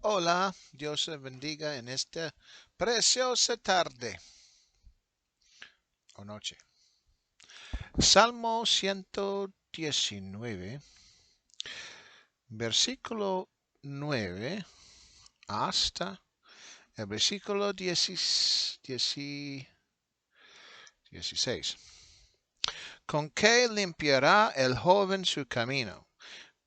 Hola, Dios les bendiga en esta preciosa tarde o noche. Salmo 119, versículo 9 hasta el versículo 16. ¿Con qué limpiará el joven su camino?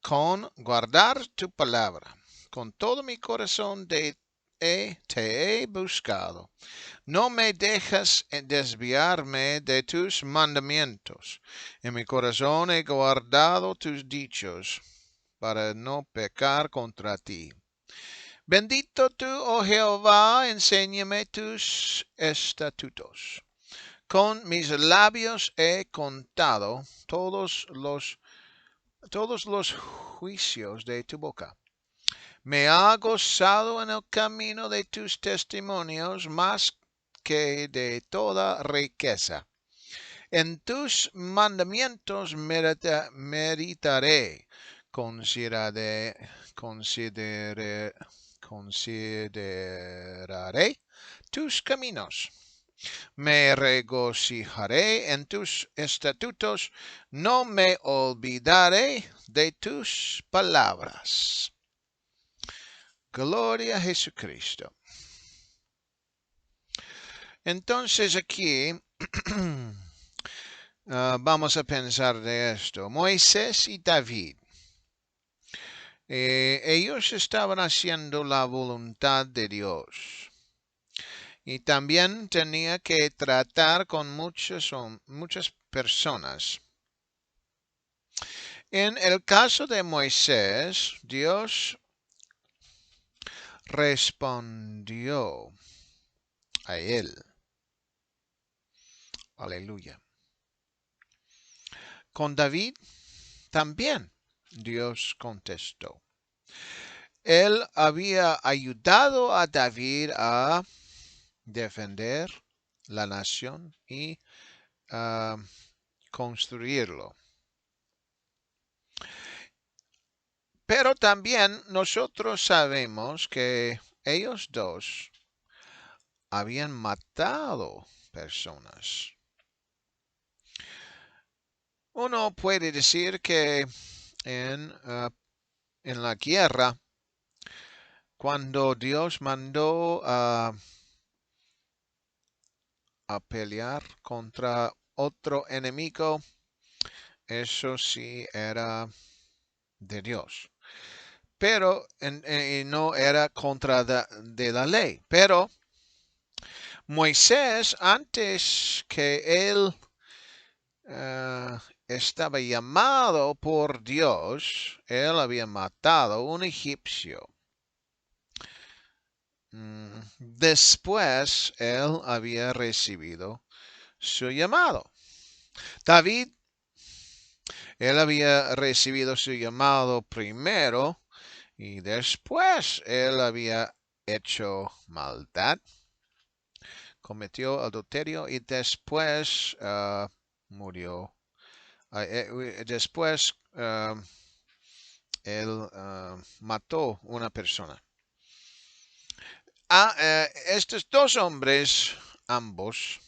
Con guardar tu palabra. Con todo mi corazón te he buscado. No me dejas desviarme de tus mandamientos. En mi corazón he guardado tus dichos para no pecar contra ti. Bendito tú, oh Jehová, enséñame tus estatutos. Con mis labios he contado todos los juicios de tu boca. Me ha gozado en el camino de tus testimonios más que de toda riqueza. En tus mandamientos meditaré, consideraré tus caminos. Me regocijaré en tus estatutos, no me olvidaré de tus palabras. Gloria a Jesucristo. Entonces aquí vamos a pensar de esto. Moisés y David. Ellos estaban haciendo la voluntad de Dios. Y también tenía que tratar con muchas personas. En el caso de Moisés, Dios respondió a él. Aleluya. Con David también Dios contestó. Él había ayudado a David a defender la nación y construirlo. Pero también nosotros sabemos que ellos dos habían matado personas. Uno puede decir que en la guerra, cuando Dios mandó a pelear contra otro enemigo, eso sí era de Dios. Pero no era contra de la ley. Pero Moisés, antes que él estaba llamado por Dios, él había matado a un egipcio. Después él había recibido su llamado. David, él había recibido su llamado primero y después él había hecho maldad, cometió adulterio y después murió. Después él mató una persona. Estos dos hombres, ambos,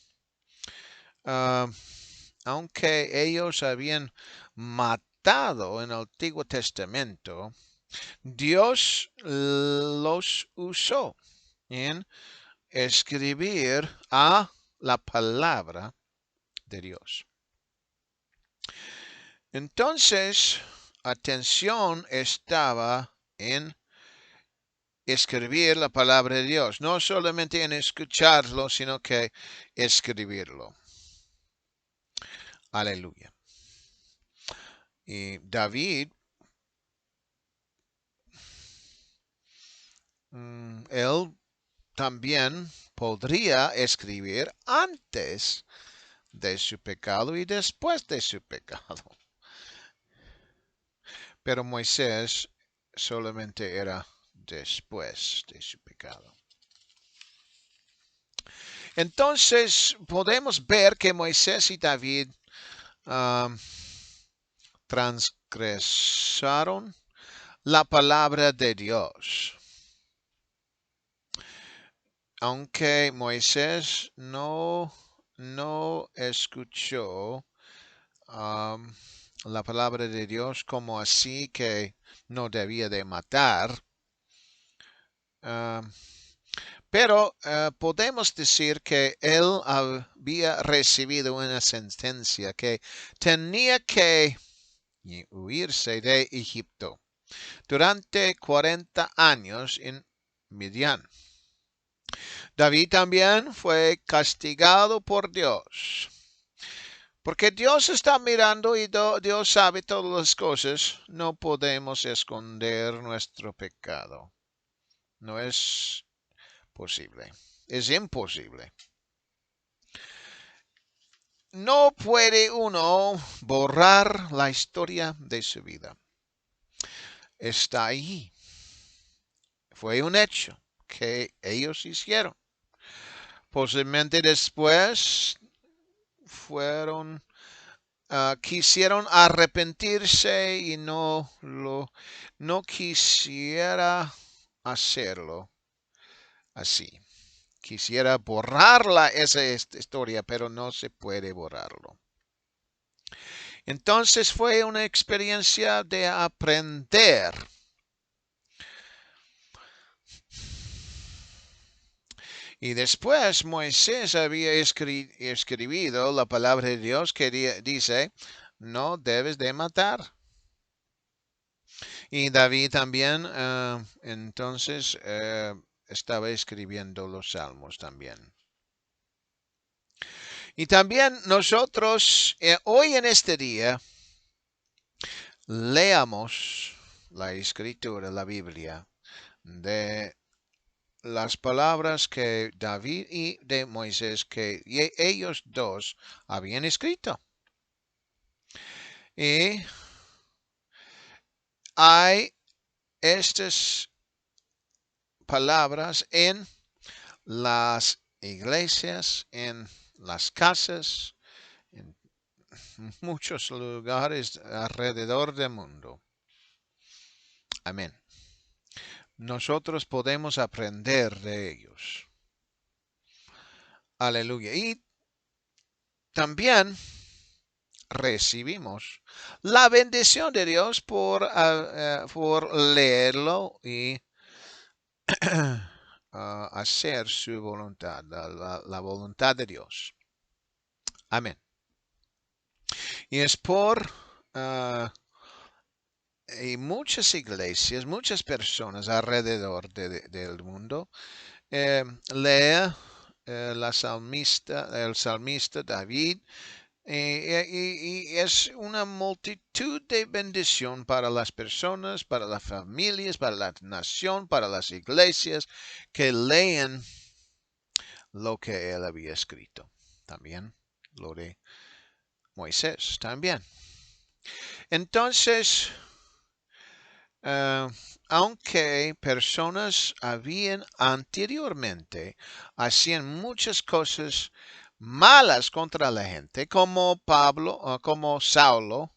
aunque ellos habían matado en el Antiguo Testamento, Dios los usó en escribir a la palabra de Dios. Entonces, atención estaba en escribir la palabra de Dios, no solamente en escucharlo, sino que escribirlo. Aleluya. Y David, él también podría escribir antes de su pecado y después de su pecado. Pero Moisés solamente era después de su pecado. Entonces podemos ver que Moisés y David transgresaron la palabra de Dios. aunque Moisés no escuchó la palabra de Dios como así que no debía de matar, um, pero podemos decir que él había recibido una sentencia que tenía que huirse de Egipto durante 40 años en Midian. David también fue castigado por Dios. Porque Dios está mirando y Dios sabe todas las cosas. No podemos esconder nuestro pecado. No es posible. Es imposible. No puede uno borrar la historia de su vida. Está ahí. Fue un hecho que ellos hicieron. Posiblemente después fueron, quisieron arrepentirse y no quisiera hacerlo así. Quisiera borrarla esa historia, pero no se puede borrarlo. Entonces fue una experiencia de aprender. Y después Moisés había escribido la palabra de Dios que dice, no debes de matar. Y David también, entonces, estaba escribiendo los salmos también. Y también nosotros, hoy en este día, leamos la escritura, la Biblia, de las palabras que David y de Moisés, que ellos dos habían escrito. Y hay estas palabras en las iglesias, en las casas, en muchos lugares alrededor del mundo. Amén. Nosotros podemos aprender de ellos. Aleluya. Y también recibimos la bendición de Dios por leerlo y hacer su voluntad, la voluntad de Dios. Amén. Y es por y muchas iglesias, muchas personas alrededor del mundo lee el salmista David. Y es una multitud de bendición para las personas, para las familias, para la nación, para las iglesias que leen lo que él había escrito. También lo de Moisés, también. Entonces, aunque personas habían anteriormente hacían muchas cosas malas contra la gente, como Pablo, como Saulo,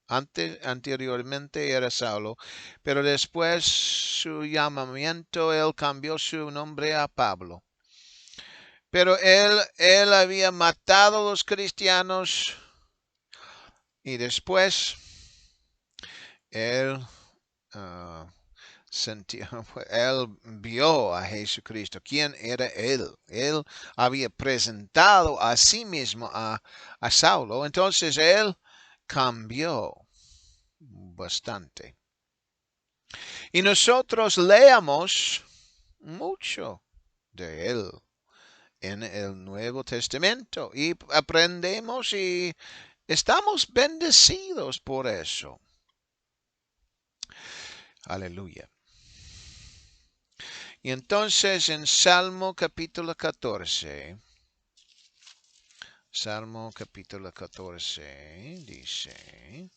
anteriormente era Saulo, pero después su llamamiento, él cambió su nombre a Pablo. Pero él había matado a los cristianos y después él él vio a Jesucristo. ¿Quién era él? Él había presentado a sí mismo a Saulo. Entonces él cambió bastante. Y nosotros leamos mucho de él en el Nuevo Testamento y aprendemos y estamos bendecidos por eso. Aleluya. Y entonces en Salmo capítulo 14, dice,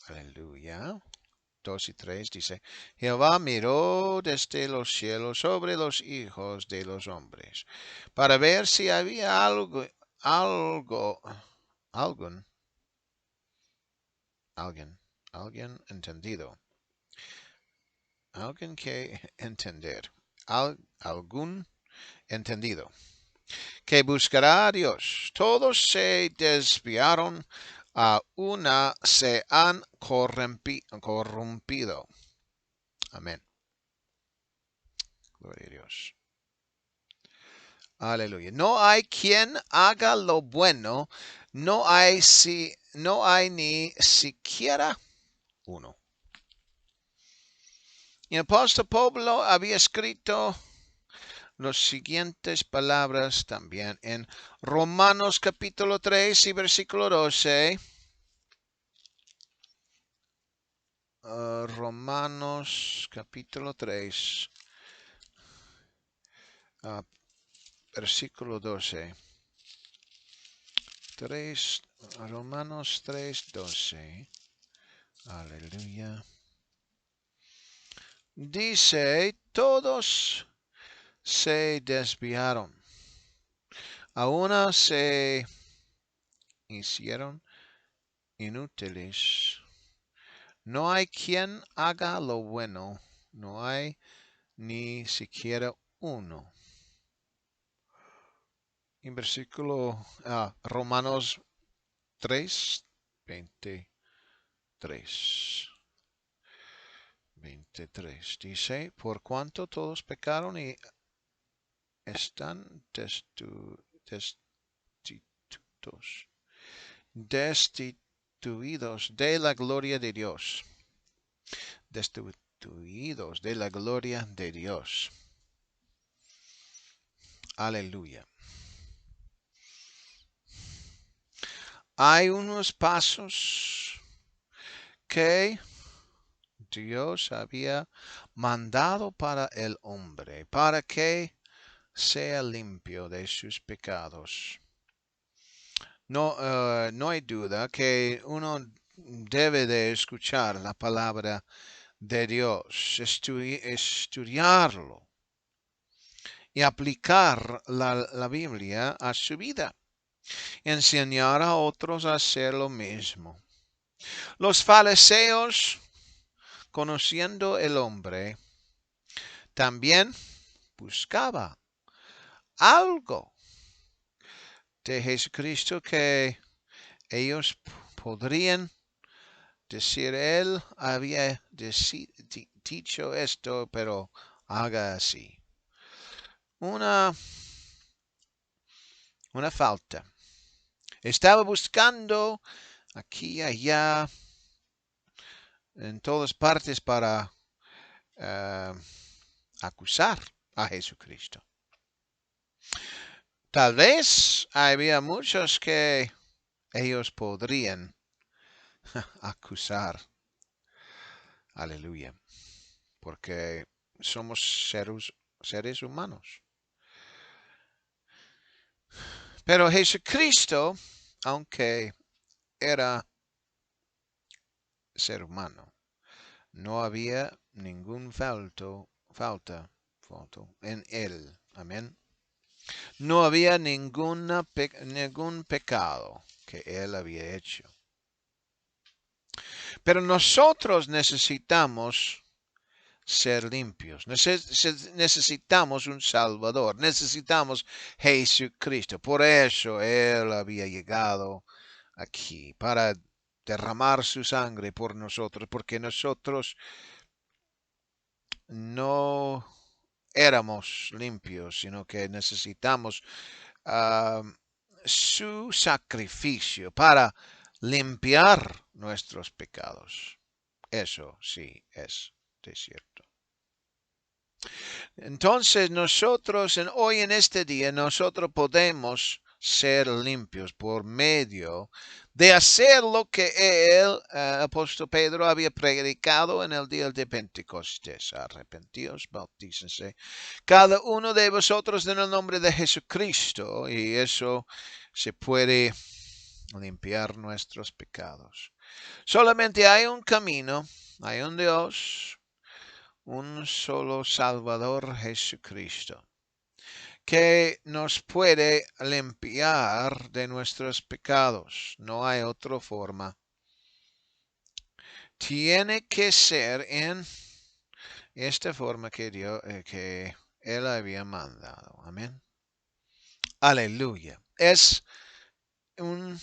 aleluya, 2 y 3 dice, Jehová miró desde los cielos sobre los hijos de los hombres, para ver si había alguien entendido, alguien que entender, algún entendido. Que buscará a Dios. Todos se desviaron, a una se han corrompido. Amén. Gloria a Dios. Aleluya. No hay quien haga lo bueno, no hay ni siquiera uno. Y el apóstol Pablo había escrito las siguientes palabras también en Romanos capítulo 3 y versículo 12. Romanos capítulo 3, versículo 12. Romanos 3, 12. Aleluya. Dice, todos se desviaron. A una se hicieron inútiles. No hay quien haga lo bueno. No hay ni siquiera uno. En versículo Romanos 3, 23. 23 dice, por cuanto todos pecaron y están destituidos de la gloria de Dios. Destituidos de la gloria de Dios. Aleluya. Hay unos pasos que Dios había mandado para el hombre, para que sea limpio de sus pecados. No, no hay duda que uno debe de escuchar la palabra de Dios, estudiarlo y aplicar la Biblia a su vida. Enseñar a otros a hacer lo mismo. Los fariseos, conociendo el hombre, también buscaba algo de Jesucristo que ellos podrían decir. Él había dicho esto, pero haga así. Una falta. Estaba buscando aquí y allá, en todas partes, para acusar a Jesucristo. Tal vez había muchos que ellos podrían acusar. Aleluya. Porque somos seres humanos. Pero Jesucristo, aunque era ser humano, no había ningún falta en él. Amén. No había ningún pecado que él había hecho. Pero nosotros necesitamos ser limpios. Necesitamos un Salvador. Necesitamos Jesucristo. Por eso Él había llegado aquí, para derramar su sangre por nosotros, porque nosotros no éramos limpios, sino que necesitamos su sacrificio para limpiar nuestros pecados. Eso sí es cierto. Entonces nosotros hoy en este día, nosotros podemos ser limpios por medio de hacer lo que el apóstol Pedro había predicado en el día de Pentecostés. Arrepentíos, bautícense cada uno de vosotros en el nombre de Jesucristo, y eso se puede limpiar nuestros pecados. Solamente hay un camino, hay un Dios, un solo Salvador, Jesucristo, que nos puede limpiar de nuestros pecados. No hay otra forma. Tiene que ser en esta forma que Él había mandado. Amén. Aleluya. Es un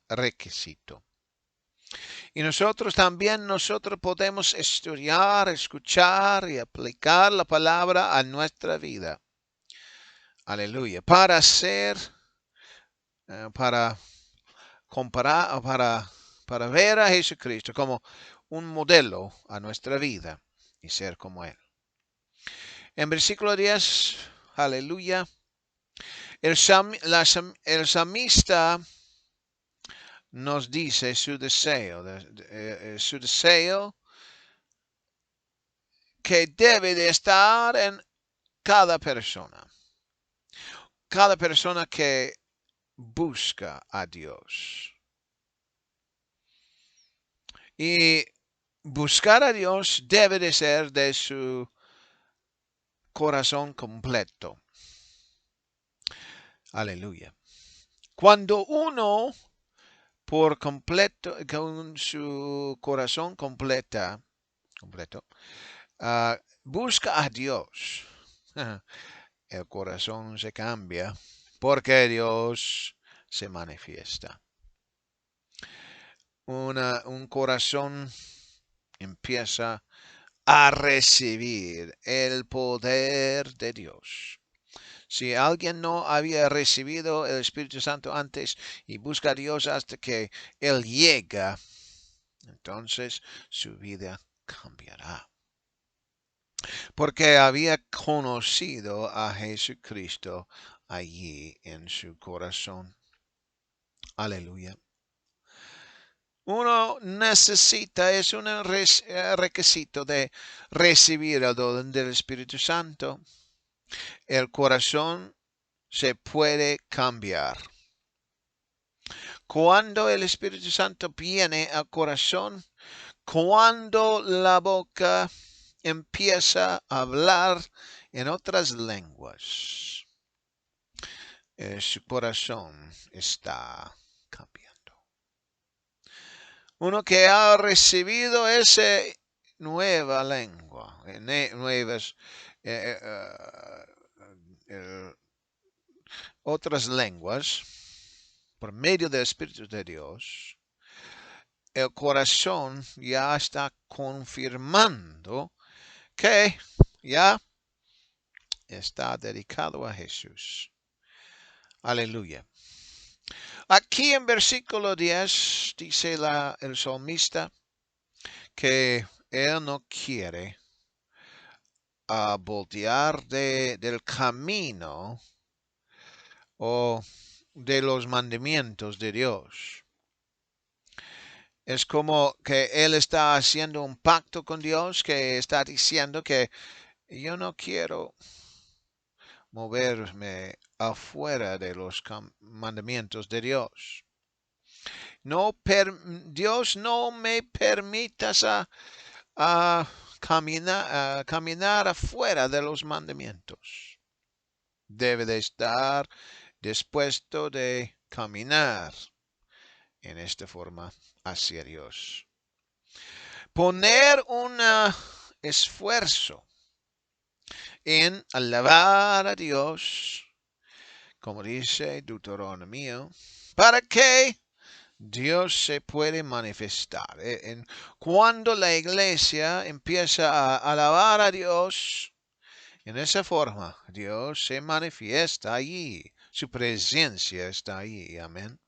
requisito. Y nosotros podemos estudiar, escuchar y aplicar la palabra a nuestra vida. Aleluya. Para comparar, para ver a Jesucristo como un modelo a nuestra vida y ser como Él. En versículo 10, aleluya, el salmista nos dice su deseo que debe de estar en cada persona que busca a Dios. Y buscar a Dios debe de ser de su corazón completo. Aleluya. Cuando uno por completo, con su corazón completo, busca a Dios, el corazón se cambia porque Dios se manifiesta. Un corazón empieza a recibir el poder de Dios. Si alguien no había recibido el Espíritu Santo antes y busca a Dios hasta que Él llega, entonces su vida cambiará. Porque había conocido a Jesucristo allí en su corazón. Aleluya. Uno necesita, es un requisito de recibir el don del Espíritu Santo. El corazón se puede cambiar. Cuando el Espíritu Santo viene al corazón, cuando la boca empieza a hablar en otras lenguas, su corazón está cambiando. Uno que ha recibido esa nueva lengua, otras lenguas, por medio del Espíritu de Dios, el corazón ya está confirmando que ya está dedicado a Jesús. Aleluya. Aquí en versículo 10 dice el salmista que él no quiere voltear del camino o de los mandamientos de Dios. Es como que él está haciendo un pacto con Dios, que está diciendo que yo no quiero moverme afuera de los mandamientos de Dios. Dios no me permitas a caminar afuera de los mandamientos. Debe de estar dispuesto de caminar en esta forma hacia Dios. Poner un esfuerzo en alabar a Dios, como dice Deuteronomio, para que Dios se puede manifestar. Cuando la iglesia empieza a alabar a Dios, en esa forma, Dios se manifiesta allí. Su presencia está allí. Amén.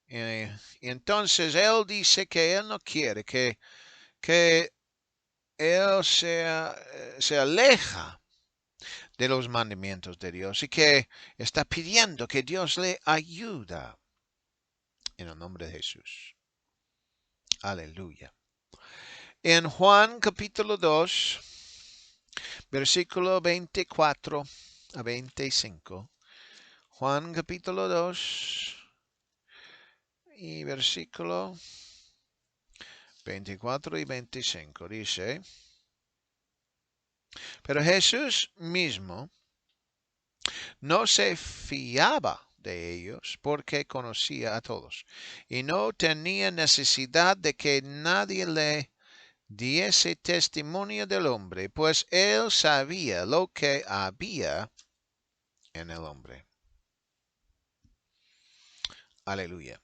Entonces, Él dice que Él no quiere que Él se aleja de los mandamientos de Dios y que está pidiendo que Dios le ayuda. En el nombre de Jesús. Aleluya. En Juan capítulo 2, versículo 24 a 25. Juan capítulo 2 y versículo 24 y 25 dice: pero Jesús mismo no se fiaba de ellos porque conocía a todos y no tenía necesidad de que nadie le diese testimonio del hombre, pues él sabía lo que había en el hombre. Aleluya.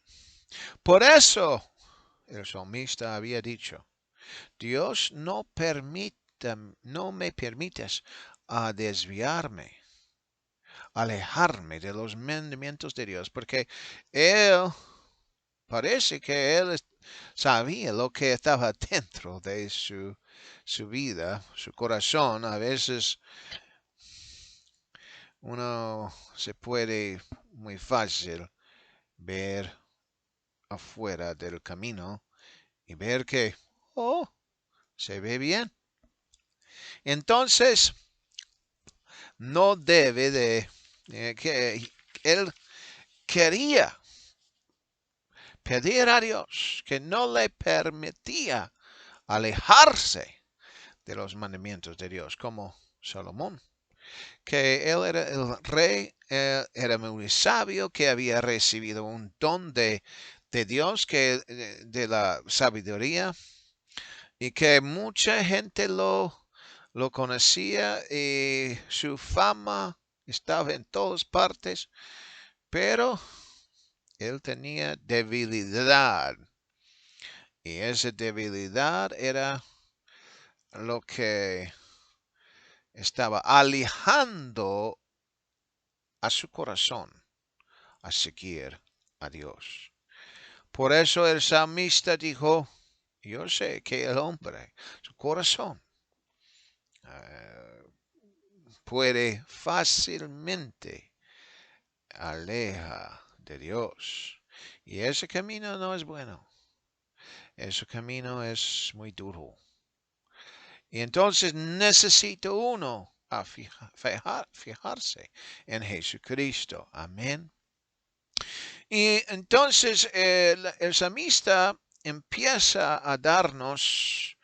Por eso el salmista había dicho, Dios no me permitas desviarme, alejarme de los mandamientos de Dios, porque él parece que él sabía lo que estaba dentro de su vida, su corazón. A veces uno se puede muy fácil ver afuera del camino y ver que, oh, se ve bien. Entonces, no debe de, que él quería pedir a Dios que no le permitía alejarse de los mandamientos de Dios, como Salomón, que él era el rey, era muy sabio, que había recibido un don de Dios, que de la sabiduría, y que mucha gente lo conocía y su fama estaba en todas partes, pero él tenía debilidad. Y esa debilidad era lo que estaba alejando a su corazón a seguir a Dios. Por eso el salmista dijo, yo sé que el hombre, su corazón, eh, puede fácilmente aleja de Dios. Y ese camino no es bueno. Ese camino es muy duro. Y entonces necesita uno a fijarse en Jesucristo. Amén. Y entonces el salmista empieza a darnos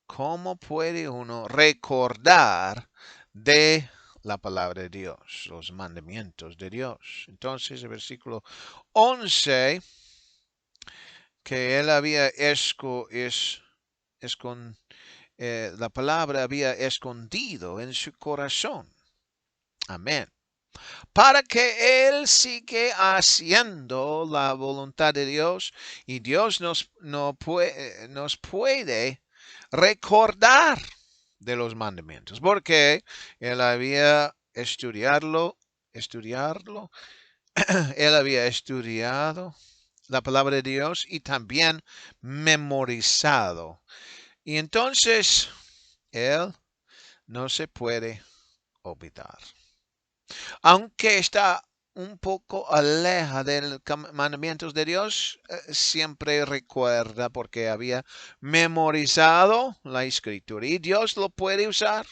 cómo puede uno recordar de la palabra de Dios, los mandamientos de Dios. Entonces el versículo 11, que él había la palabra había escondido en su corazón. Amén. Para que Él siga haciendo la voluntad de Dios y Dios nos puede recordar de los mandamientos, porque Él había estudiarlo, Él había estudiado la palabra de Dios y también memorizado. Y entonces Él no se puede olvidar. Aunque está un poco aleja de los mandamientos de Dios, siempre recuerda porque había memorizado la escritura y Dios lo puede usar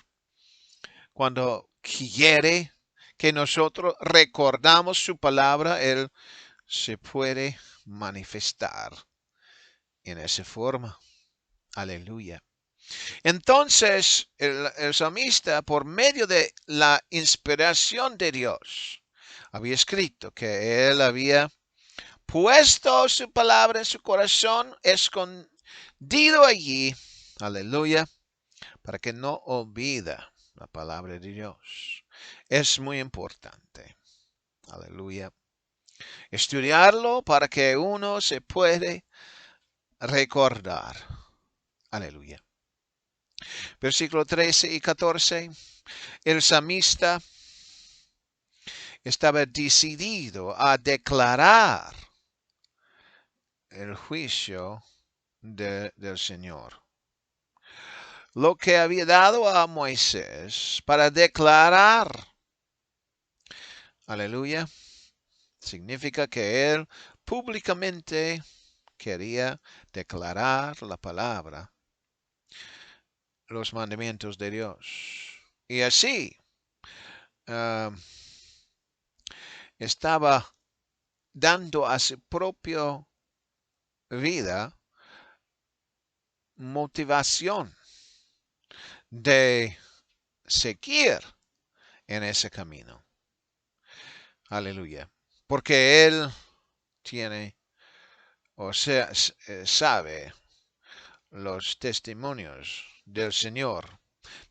cuando quiere que nosotros recordamos su palabra. Él se puede manifestar en esa forma. Aleluya. Entonces, el salmista, por medio de la inspiración de Dios, había escrito que él había puesto su palabra en su corazón, escondido allí, aleluya, para que no olvida la palabra de Dios. Es muy importante, aleluya. Estudiarlo para que uno se puede recordar, aleluya. Versículo 13 y 14. El salmista estaba decidido a declarar el juicio del Señor. Lo que había dado a Moisés para declarar, aleluya, significa que él públicamente quería declarar la palabra, los mandamientos de Dios. Y así estaba dando a su propia vida motivación de seguir en ese camino. Aleluya. Porque él tiene, o sea, sabe los testimonios del Señor,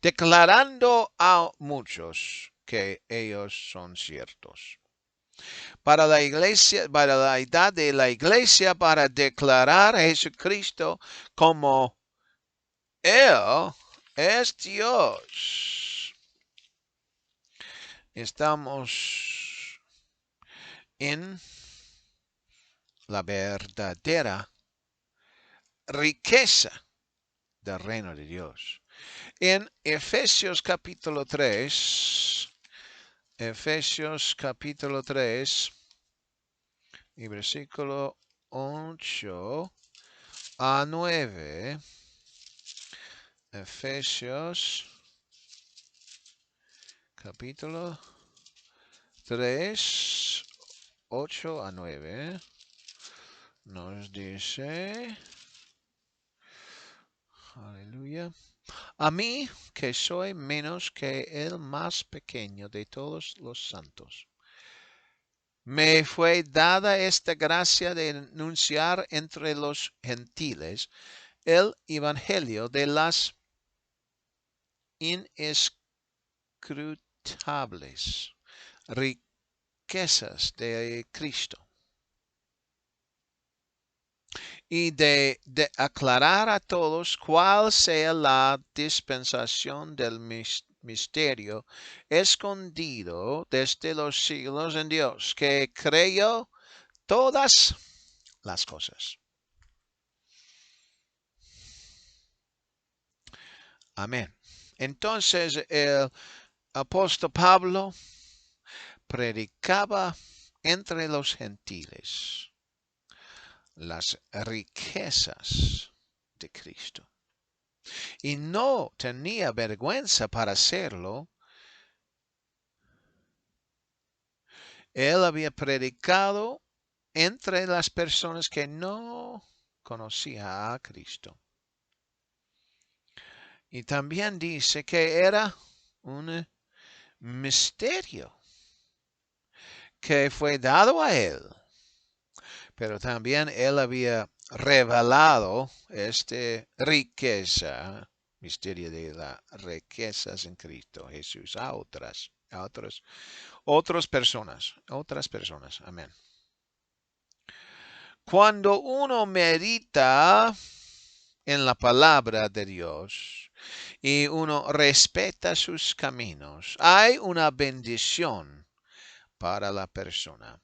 declarando a muchos que ellos son ciertos. Para la iglesia, para la edad de la iglesia, para declarar a Jesucristo como Él es Dios. Estamos en la verdadera riqueza del reino de Dios. En Efesios capítulo 3, Efesios capítulo 3 y versículo 8 a 9. Efesios capítulo 3, 8 a 9. Nos dice, aleluya, a mí que soy menos que el más pequeño de todos los santos, me fue dada esta gracia de anunciar entre los gentiles el evangelio de las inescrutables riquezas de Cristo y de aclarar a todos cuál sea la dispensación del misterio escondido desde los siglos en Dios, que creyó todas las cosas. Amén. Entonces el apóstol Pablo predicaba entre los gentiles las riquezas de Cristo. Y no tenía vergüenza para hacerlo. Él había predicado entre las personas que no conocían a Cristo. Y también dice que era un misterio que fue dado a él. Pero también él había revelado esta riqueza, misterio de las riquezas en Cristo Jesús a otras personas. Amén. Cuando uno medita en la palabra de Dios y uno respeta sus caminos, hay una bendición para la persona.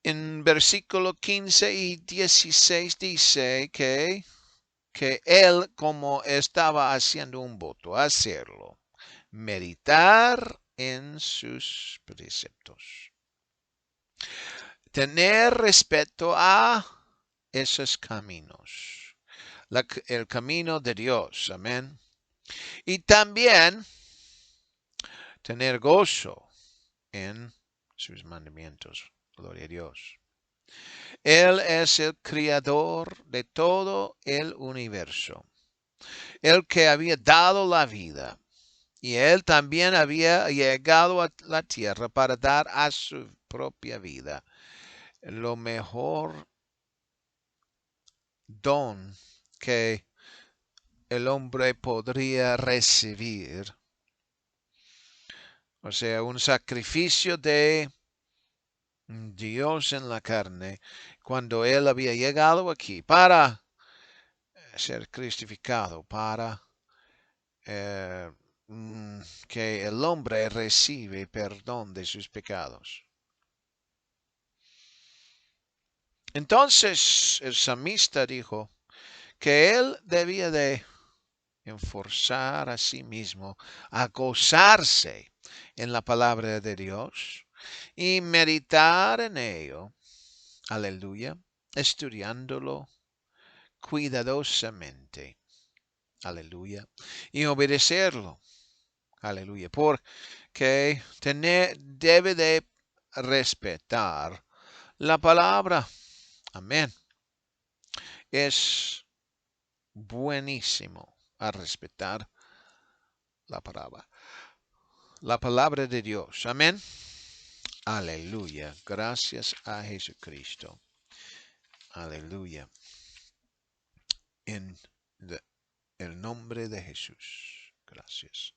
En versículo 15 y 16 dice que él, como estaba haciendo un voto, hacerlo, meditar en sus preceptos, tener respeto a esos caminos, el camino de Dios, amén. Y también tener gozo en sus mandamientos. Gloria a Dios. Él es el creador de todo el universo, el que había dado la vida. Y él también había llegado a la tierra para dar a su propia vida lo mejor don que el hombre podría recibir. O sea, un sacrificio de Dios en la carne, cuando él había llegado aquí para ser crucificado, para que el hombre recibe perdón de sus pecados. Entonces el salmista dijo que él debía de enforzar a sí mismo a gozarse en la palabra de Dios y meditar en ello, aleluya, estudiándolo cuidadosamente, aleluya, y obedecerlo, aleluya, porque debe de respetar la palabra, amén. Es buenísimo a respetar la palabra de Dios, amén. Aleluya, gracias a Jesucristo. Aleluya. En el nombre de Jesús. Gracias.